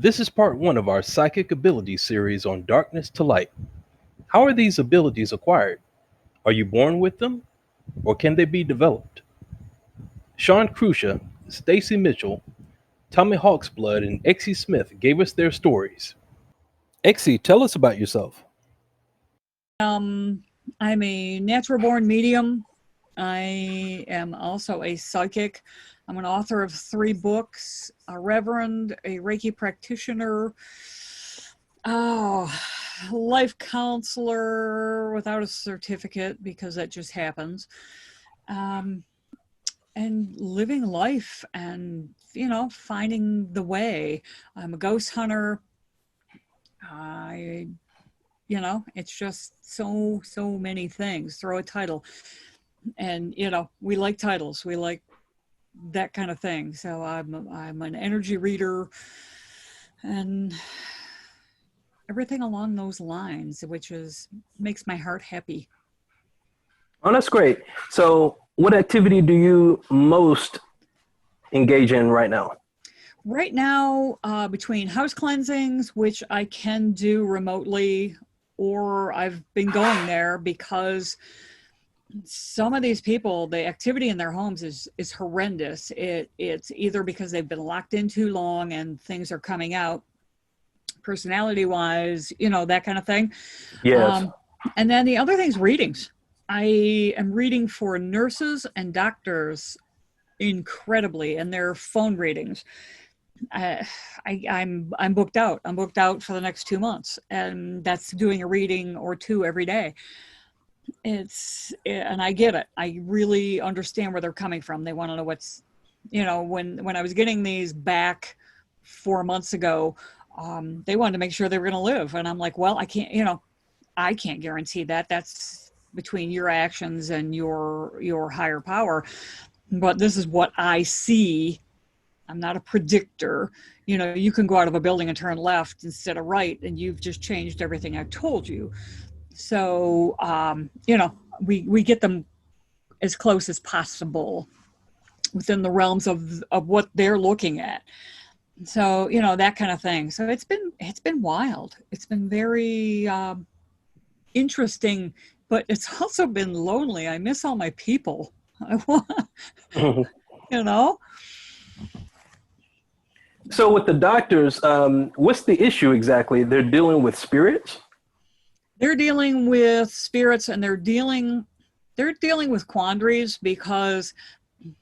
This is part one of our psychic abilities series on darkness to light. How are these abilities acquired? Are you born with them, or can they be developed? Shaun Crusha, Stacy Mitchell, Tommy Hawksblood, and Exie Smith gave us their stories. Exie, tell us about yourself. Um, I'm a natural born medium. I am also a psychic. I'm an author of 3 books, a reverend, a Reiki practitioner, oh, life counselor without a certificate because that just happens. Um, and living life and, finding the way. I'm a ghost hunter. I it's just so many things. Throw a title, and we like titles, we like that kind of thing. So I'm an energy reader and everything along those lines, which makes my heart happy. Oh, that's great. So what activity do you most engage in right now? Right now, between house cleansings, which I can do remotely, or I've been going there because some of these people, the activity in their homes is horrendous. It's either because they've been locked in too long and things are coming out personality wise, that kind of thing. Yes. And then the other thing's readings. I am reading for nurses and doctors incredibly, and their phone readings. I'm booked out. I'm booked out for the next 2 months, and that's doing a reading or 2 every day. And I get it. I really understand where they're coming from. They want to know what's, when I was getting these back 4 months ago, they wanted to make sure they were going to live. And I'm like, well, I can't guarantee that. That's between your actions and your higher power. But this is what I see. I'm not a predictor. You can go out of a building and turn left instead of right, and you've just changed everything I told you. So, we get them as close as possible within the realms of what they're looking at. So, that kind of thing. So it's been wild. It's been very interesting, but it's also been lonely. I miss all my people. you know? So with the doctors, what's the issue exactly? They're dealing with spirits? They're dealing with spirits, and they're dealing with quandaries because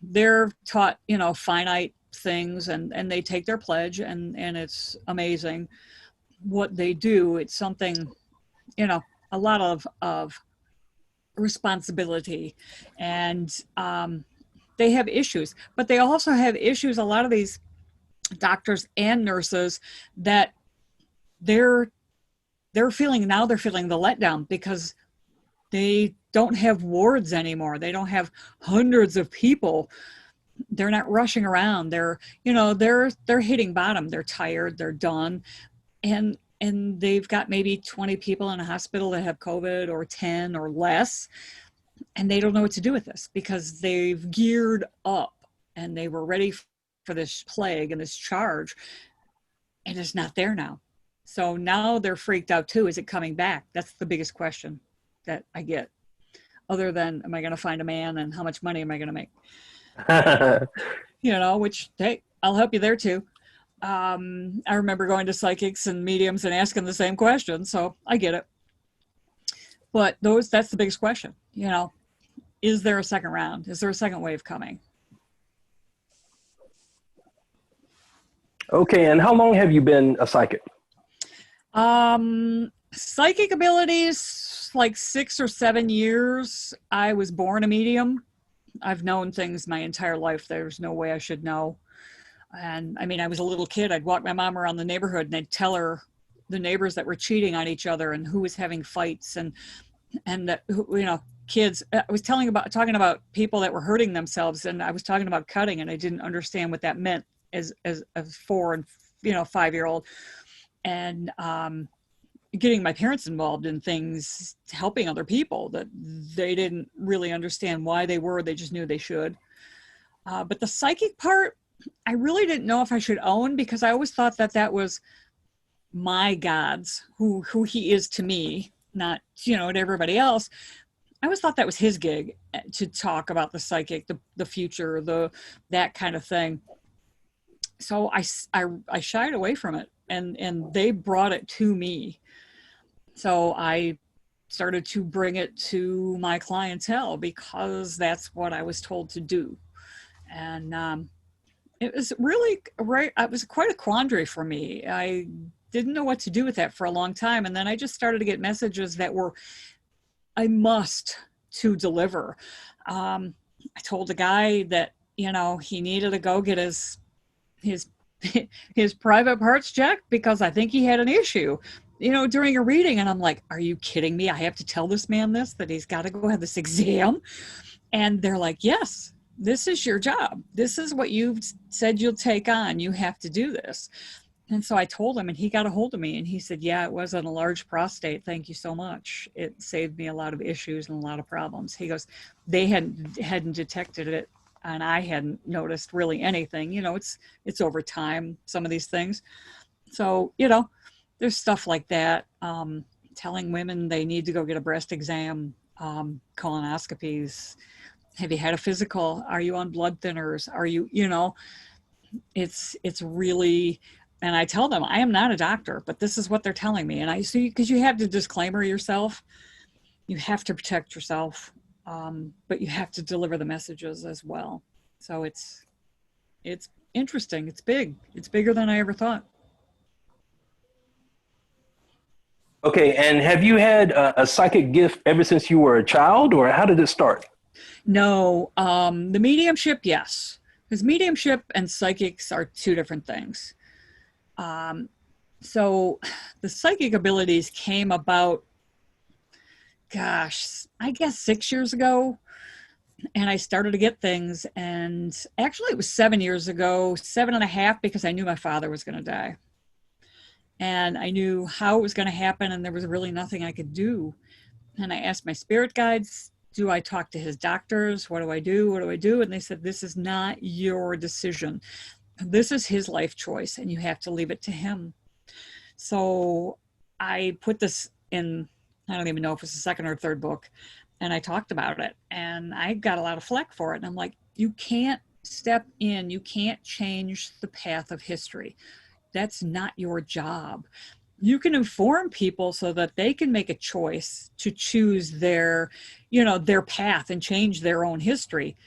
they're taught, finite things, and they take their pledge, and it's amazing what they do. It's something, a lot of responsibility, and they have issues, but they also have issues. A lot of these doctors and nurses that they're feeling the letdown because they don't have wards anymore. They don't have hundreds of people. They're not rushing around. They're hitting bottom. They're tired. They're done. And they've got maybe 20 people in a hospital that have COVID, or 10 or less. And they don't know what to do with this because they've geared up and they were ready for this plague and this charge, and it's not there now. So now they're freaked out too. Is it coming back? That's the biggest question that I get, other than, am I going to find a man, and how much money am I going to make? Which, hey, I'll help you there too. I remember going to psychics and mediums and asking the same question, so I get it. But that's the biggest question. Is there a second round? Is there a second wave coming? Okay, and how long have you been a psychic? Psychic abilities, like 6 or 7 years. I was born a medium. I've known things my entire life. There's no way I should know. And I mean, I was a little kid. I'd walk my mom around the neighborhood and I'd tell her the neighbors that were cheating on each other and who was having fights, and that, kids. I was talking about people that were hurting themselves, and I was talking about cutting, and I didn't understand what that meant as a 4 and 5-year-old. And getting my parents involved in things, helping other people that they didn't really understand why they were. They just knew they should. But the psychic part, I really didn't know if I should own, because I always thought that that was my God's, who he is to me, not, to everybody else. I always thought that was his gig, to talk about the psychic, the future, that kind of thing. So I shied away from it, and they brought it to me. So I started to bring it to my clientele because that's what I was told to do. And it was really right. It was quite a quandary for me. I didn't know what to do with that for a long time. And then I just started to get messages that were, I must to deliver. I told the guy that, he needed to go get his his private parts checked because I think he had an issue, during a reading. And I'm like, are you kidding me? I have to tell this man that he's got to go have this exam. And they're like, yes, this is your job. This is what you've said you'll take on. You have to do this. And so I told him, and he got a hold of me, and he said, yeah, it was on a large prostate. Thank you so much. It saved me a lot of issues and a lot of problems. He goes, they hadn't detected it, and I hadn't noticed really anything. It's over time, some of these things. So, there's stuff like that. Telling women they need to go get a breast exam, colonoscopies. Have you had a physical? Are you on blood thinners? Are you, it's really, and I tell them, I am not a doctor, but this is what they're telling me. And I see, because you have to disclaimer yourself, you have to protect yourself, but you have to deliver the messages as well. So it's interesting. It's big. It's bigger than I ever thought. Okay, and have you had a psychic gift ever since you were a child, or how did it start? No, the mediumship, yes. Because mediumship and psychics are two different things. So the psychic abilities came about, I guess 6 years ago. And I started to get things. And actually it was 7 years ago, 7.5, because I knew my father was going to die. And I knew how it was going to happen, and there was really nothing I could do. And I asked my spirit guides, do I talk to his doctors? What do I do? What do I do? And they said, this is not your decision. This is his life choice, and you have to leave it to him. So I put this in, I don't even know if it's the second or third book, and I talked about it, and I got a lot of flack for it. And I'm like, you can't step in, you can't change the path of history. That's not your job. You can inform people so that they can make a choice to choose their path and change their own history,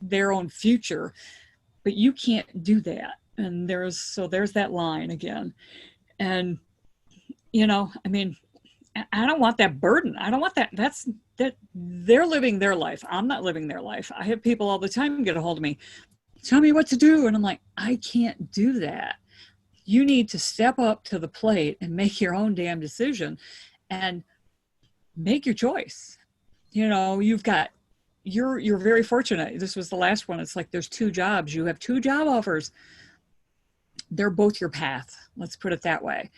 their own future, but you can't do that. And there's that line again. And, I mean, I don't want that burden. I don't want that. That they're living their life. I'm not living their life. I have people all the time get a hold of me, tell me what to do. And I'm like, I can't do that. You need to step up to the plate and make your own damn decision and make your choice. You've got, you're very fortunate. This was the last one. It's like, there's 2 jobs. You have 2 job offers. They're both your path. Let's put it that way.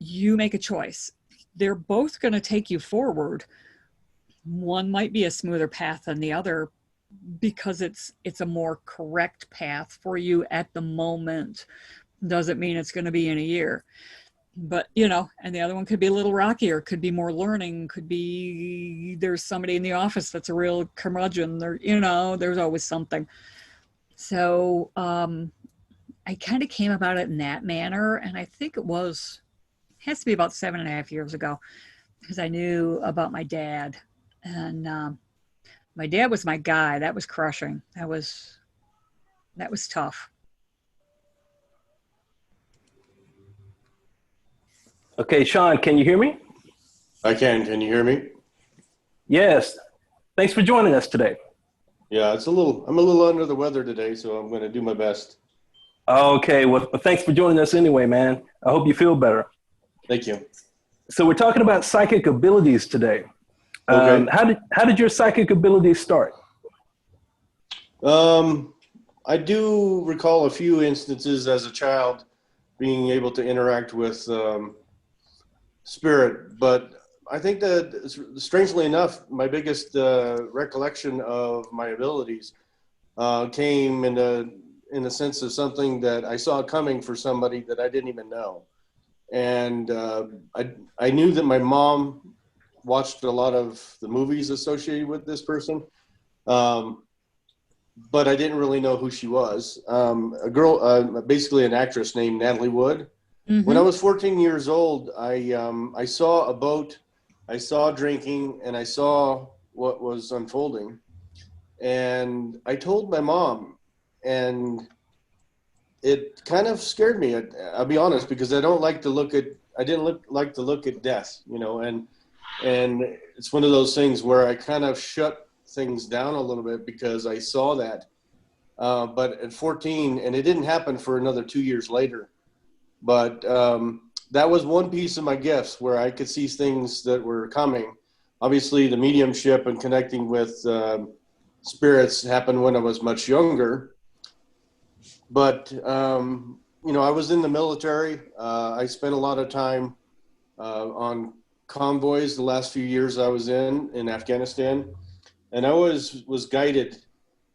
You make a choice. They're both going to take you forward. One might be a smoother path than the other because it's a more correct path for you at the moment. Doesn't mean it's going to be in a year, but and the other one could be a little rockier, could be more learning, could be there's somebody in the office that's a real curmudgeon, or there's always something. So I kind of came about it in that manner, and I think it has to be about 7.5 years ago, because I knew about my dad, and my dad was my guy. That was crushing. That was tough. Okay, Shaun, can you hear me? I can. Can you hear me? Yes. Thanks for joining us today. Yeah, I'm a little under the weather today, so I'm going to do my best. Okay, well, thanks for joining us anyway, man. I hope you feel better. Thank you. So we're talking about psychic abilities today. Okay. How did your psychic abilities start? I do recall a few instances as a child being able to interact with spirit, but I think that, strangely enough, my biggest recollection of my abilities came in the in the sense of something that I saw coming for somebody that I didn't even know. And I knew that my mom watched a lot of the movies associated with this person, but I didn't really know who she was. A girl, basically an actress named Natalie Wood. When I was 14 years old, I saw a boat, I saw drinking, and I saw what was unfolding. And I told my mom, and it kind of scared me. I'll be honest, because I didn't like to look at death, and it's one of those things where I kind of shut things down a little bit because I saw that. But at 14, and it didn't happen for another 2 years later, but that was one piece of my gifts where I could see things that were coming. Obviously, the mediumship and connecting with spirits happened when I was much younger. But, I was in the military. I spent a lot of time on convoys the last few years I was in Afghanistan. And I was guided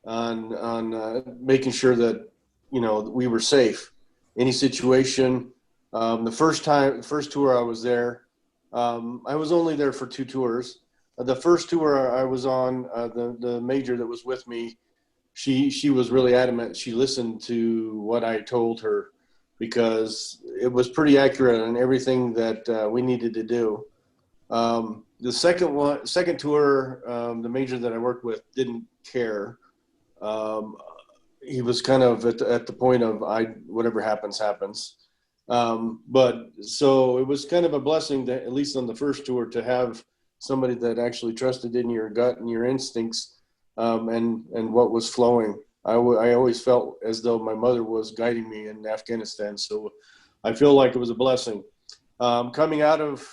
on making sure that, we were safe. Any situation. The first tour I was there, I was only there for 2 tours. The first tour I was on, the major that was with me, she was really adamant. She listened to what I told her because it was pretty accurate on everything that we needed to do. The second tour, the major that I worked with didn't care. He was kind of at the point of whatever happens, happens. But so it was kind of a blessing that at least on the first tour to have somebody that actually trusted in your gut and your instincts, and what was flowing. I always felt as though my mother was guiding me in Afghanistan. So I feel like it was a blessing. Coming out of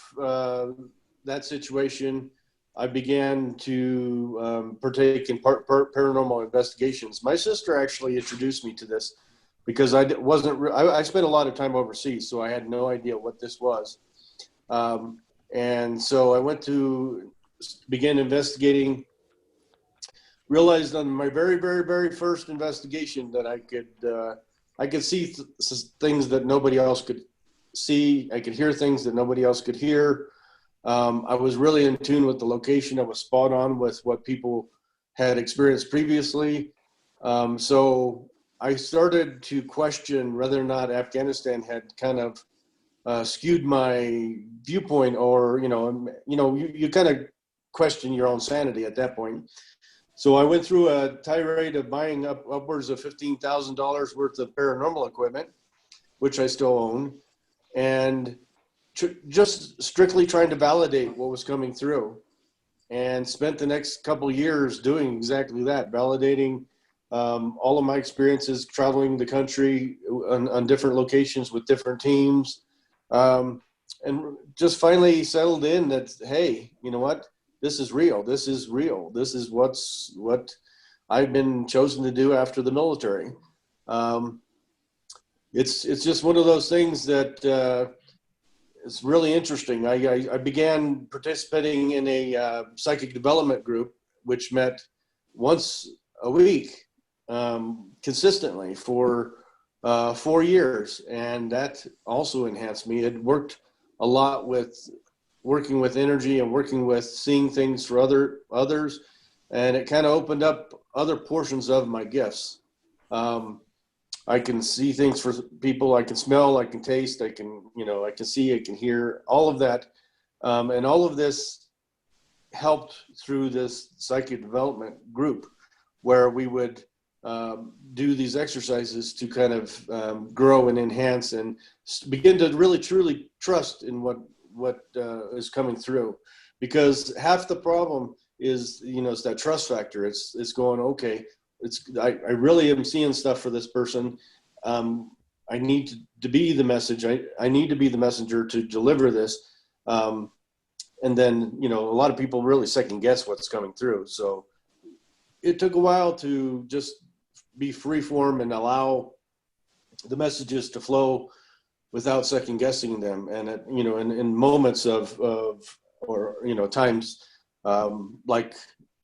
that situation, I began to partake in paranormal investigations. My sister actually introduced me to this because I spent a lot of time overseas, so I had no idea what this was. And so I went to begin investigating, realized on my very, very, very first investigation that I could see things that nobody else could see. I could hear things that nobody else could hear. I was really in tune with the location. I was spot on with what people had experienced previously. So I started to question whether or not Afghanistan had kind of skewed my viewpoint, or you kind of question your own sanity at that point. So I went through a tirade of buying upwards of $15,000 worth of paranormal equipment, which I still own, and just strictly trying to validate what was coming through, and spent the next couple of years doing exactly that, validating all of my experiences, traveling the country on different locations with different teams, and just finally settled in that, hey, you know what? This is real. This is real. This is what I've been chosen to do after the military. It's just one of those things that it's really interesting. I began participating in a psychic development group, which met once a week consistently for 4 years, and that also enhanced me. It worked a lot with working with energy and working with seeing things for others, and it kind of opened up other portions of my gifts. I can see things for people. I can smell, I can taste, I can see, I can hear, all of that. And all of this helped through this psychic development group, where we would do these exercises to kind of grow and enhance and begin to really truly trust in what is coming through. Because half the problem is, it's that trust factor. It's going, okay, I really am seeing stuff for this person. I need to be the message. I need to be the messenger to deliver this. And then, a lot of people really second guess what's coming through. So it took a while to just be free form and allow the messages to flow without second guessing them. And in moments of times, like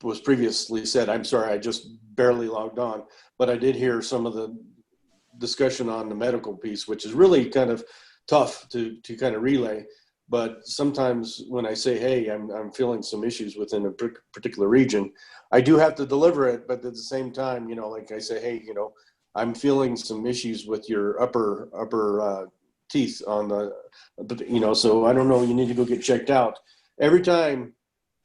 was previously said, I'm sorry, I just barely logged on, but I did hear some of the discussion on the medical piece, which is really kind of tough to kind of relay. But sometimes when I say, hey, I'm feeling some issues within a particular region, I do have to deliver it. But at the same time, you know, like I say, hey, you know, I'm feeling some issues with your upper teeth on the, you know, so I don't know, you need to go get checked out. Every time,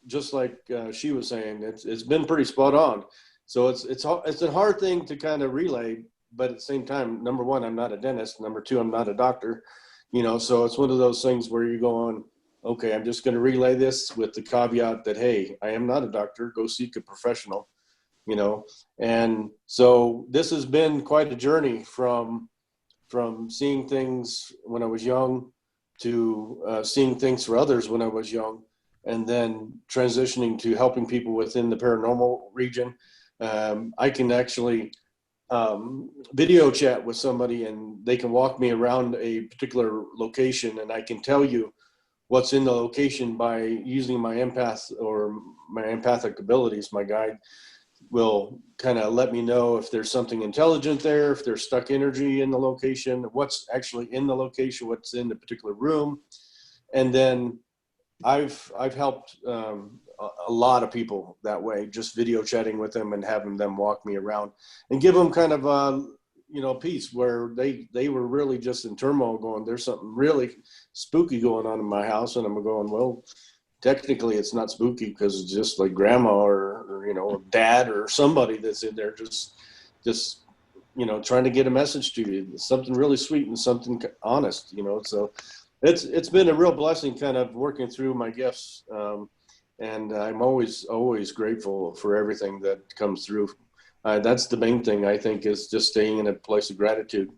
just like she was saying, it's been pretty spot on. So it's a hard thing to kind of relay, but at the same time, number one, I'm not a dentist. Number two, I'm not a doctor, you know, so it's one of those things where you're going, okay, I'm just going to relay this with the caveat that, hey, I am not a doctor, go seek a professional, you know. And so this has been quite a journey from seeing things when I was young to seeing things for others when I was young, and then transitioning to helping people within the paranormal region. I can actually video chat with somebody and they can walk me around a particular location, and I can tell you what's in the location by using my empath or my empathic abilities. My guide will kind of let me know if there's something intelligent there, if there's stuck energy in the location, what's actually in the location, what's in the particular room. And then I've helped a lot of people that way, just video chatting with them and having them walk me around and give them kind of you know, peace where they were really just in turmoil going, there's something really spooky going on in my house. And I'm going, well, technically it's not spooky because it's just like grandma or you know, dad or somebody that's in there just you know, trying to get a message to you, something really sweet and something honest, you know. So it's been a real blessing kind of working through my gifts, and I'm always grateful for everything that comes through. That's the main thing, I think, is just staying in a place of gratitude.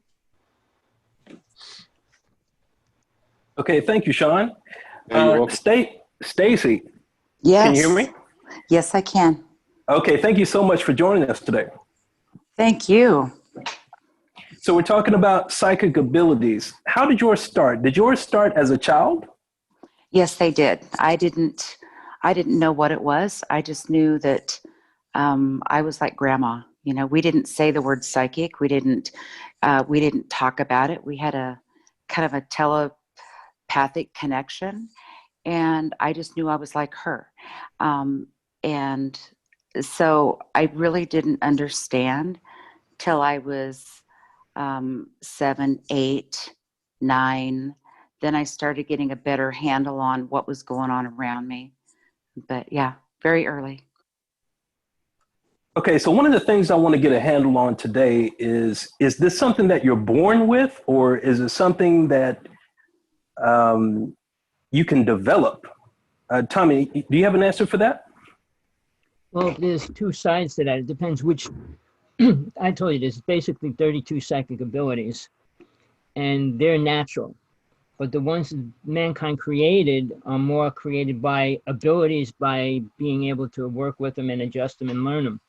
Okay, thank you, Shaun. You're welcome. Stacy, Yes. can you hear me? Yes, I can. Okay, thank you so much for joining us today. Thank you. So we're talking about psychic abilities. How did yours start? Did yours start as a child? Yes, they did. I didn't know what it was. I just knew that I was like grandma. You know, we didn't say the word psychic. We didn't talk about it. We had a kind of a telepathic connection, and I just knew I was like her. And so I really didn't understand till I was 7, 8, 9. Then I started getting a better handle on what was going on around me. But yeah, very early. Okay, so one of the things I want to get a handle on today is this something that you're born with, or is it something that you can develop? Tommy, do you have an answer for that? Well, there's two sides to that. It depends which. I told you there's basically 32 psychic abilities, and they're natural. But the ones that mankind created are more created by abilities, by being able to work with them and adjust them and learn them.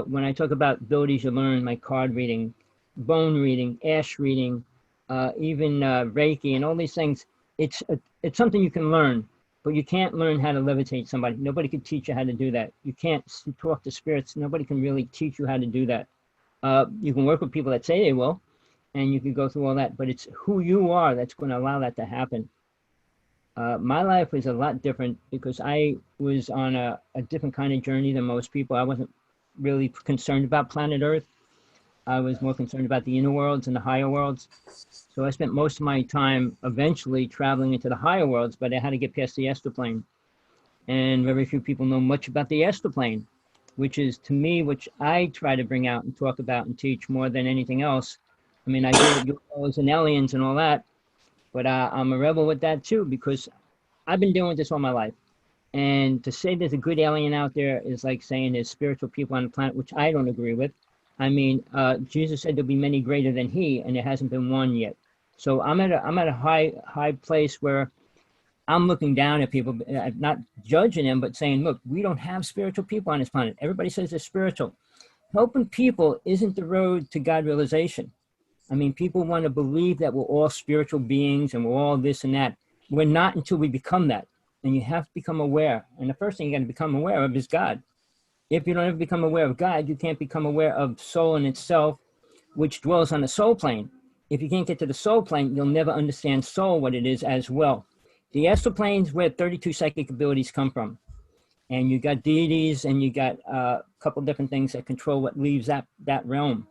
When I talk about abilities you learn, like card reading, bone reading, ash reading, even Reiki and all these things, it's something you can learn, but you can't learn how to levitate somebody. Nobody can teach you how to do that. You can't talk to spirits. Nobody can really teach you how to do that. You can work with people that say they will, and you can go through all that, but it's who you are that's going to allow that to happen. My life was a lot different because I was on a different kind of journey than most people. I wasn't really concerned about planet Earth. I was more concerned about the inner worlds and the higher worlds. So I spent most of my time eventually traveling into the higher worlds, but I had to get past the astral plane. And very few people know much about the astral plane, which is, to me, which I try to bring out and talk about and teach more than anything else. I mean, I do UFOs and aliens and all that, but I'm a rebel with that too, because I've been doing this all my life. And to say there's a good alien out there is like saying there's spiritual people on the planet, which I don't agree with. I mean, Jesus said there'll be many greater than he, and there hasn't been one yet. So I'm at a high place where I'm looking down at people, not judging them, but saying, look, we don't have spiritual people on this planet. Everybody says they're spiritual. Helping people isn't the road to God realization. I mean, people want to believe that we're all spiritual beings and we're all this and that. We're not until we become that. And you have to become aware. And the first thing you got to become aware of is God. If you don't ever become aware of God, you can't become aware of soul in itself, which dwells on the soul plane. If you can't get to the soul plane, you'll never understand soul, what it is as well. The astral plane is where 32 psychic abilities come from. And you got deities and you got a couple different things that control what leaves that realm.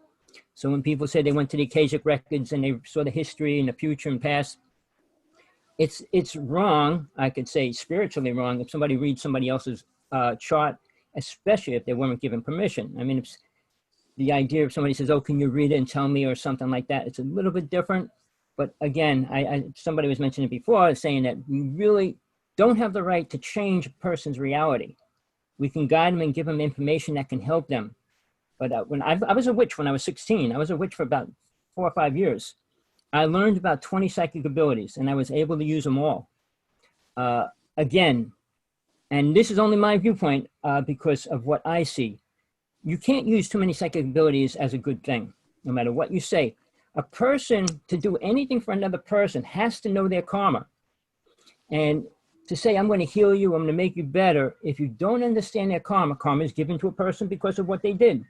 So when people say they went to the Akashic records and they saw the history and the future and past, it's wrong. I could say spiritually wrong if somebody reads somebody else's chart, especially if they weren't given permission. I mean, if the idea of somebody says, oh, can you read it and tell me or something like that, it's a little bit different. But again, somebody was mentioning before, saying that we really don't have the right to change a person's reality. We can guide them and give them information that can help them. But when I was a witch when I was 16, I was a witch for about 4 or 5 years. I learned about 20 psychic abilities and I was able to use them all. Again, and this is only my viewpoint because of what I see. You can't use too many psychic abilities as a good thing, no matter what you say. A person, to do anything for another person, has to know their karma. And to say, I'm going to heal you, I'm going to make you better, if you don't understand their karma, karma is given to a person because of what they did.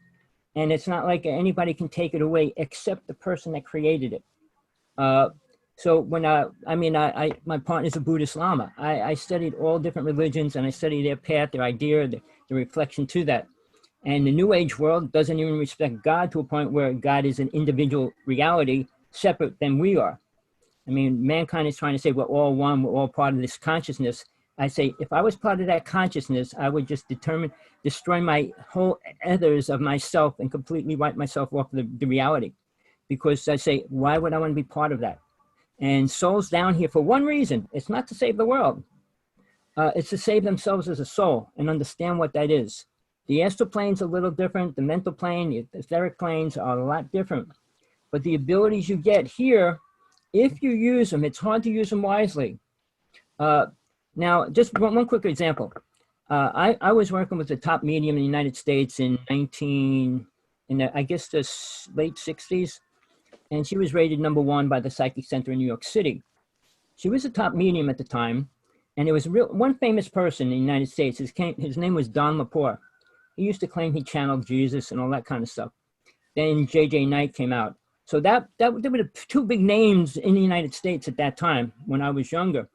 And it's not like anybody can take it away except the person that created it. So when my partner's a Buddhist Lama. I studied all different religions and I studied their path, their idea, the reflection to that. And the New Age world doesn't even respect God to a point where God is an individual reality separate than we are. I mean, mankind is trying to say we're all one, we're all part of this consciousness. I say, if I was part of that consciousness, I would just destroy my whole ethers of myself and completely wipe myself off the reality. Because I say, why would I want to be part of that? And souls down here for one reason. It's not to save the world. It's to save themselves as a soul and understand what that is. The astral plane's a little different. The mental plane, the etheric planes are a lot different. But the abilities you get here, if you use them, it's hard to use them wisely. Now, just one quick example. I was working with the top medium in the United States in I guess the late 60s. And she was rated #1 by the Psychic Center in New York City. She was a top medium at the time. And there was one famous person in the United States. His name was Don Lepore. He used to claim he channeled Jesus and all that kind of stuff. Then J.J. Knight came out. So there were the 2 big names in the United States at that time when I was younger.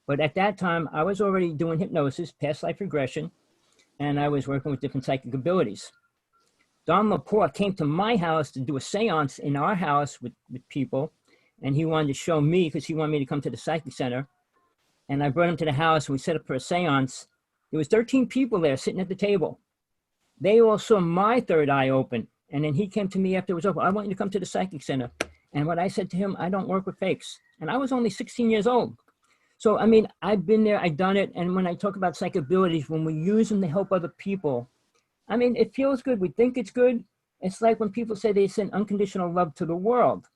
But at that time, I was already doing hypnosis, past life regression, and I was working with different psychic abilities. Don Lepore came to my house to do a seance in our house with people, and he wanted to show me, because he wanted me to come to the Psychic Center. And I brought him to the house, and we set up for a seance. There was 13 people there sitting at the table. They all saw my third eye open. And then he came to me after it was over. I want you to come to the Psychic Center. And what I said to him, I don't work with fakes. And I was only 16 years old. So, I mean, I've been there, I've done it. And when I talk about psychic abilities, when we use them to help other people, I mean, it feels good. We think it's good. It's like when people say they send unconditional love to the world.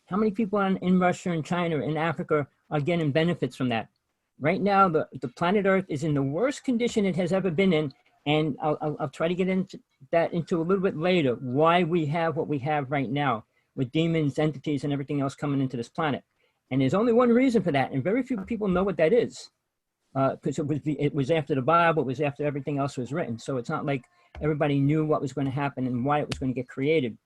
How many people in Russia and China and Africa are getting benefits from that? Right now, the planet Earth is in the worst condition it has ever been in. And I'll try to get into a little bit later, why we have what we have right now with demons, entities, and everything else coming into this planet. And there's only one reason for that. And very few people know what that is. Because it was after the Bible, it was after everything else was written. So it's not like everybody knew what was going to happen and why it was going to get created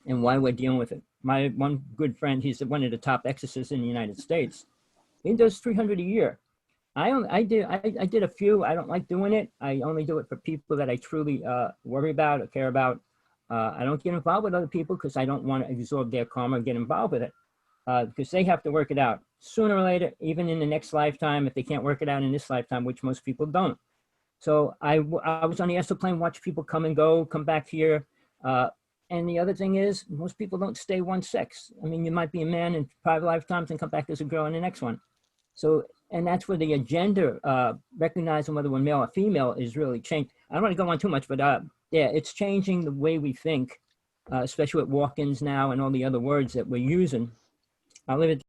and why we're dealing with it. My one good friend, he's one of the top exorcists in the United States. He does 300 a year. I did a few. I don't like doing it. I only do it for people that I truly worry about or care about. I don't get involved with other people because I don't want to absorb their karma or get involved with it because they have to work it out sooner or later, even in the next lifetime, if they can't work it out in this lifetime, which most people don't. So I was on the astral plane, watch people come and go, come back here. And the other thing is, most people don't stay one sex. I mean, you might be a man in 5 lifetimes and come back as a girl in the next one. So, and that's where the gender, recognizing whether we're male or female is really changed. I don't want to go on too much, but yeah, it's changing the way we think, especially with walk-ins now and all the other words that we're using. I'll leave it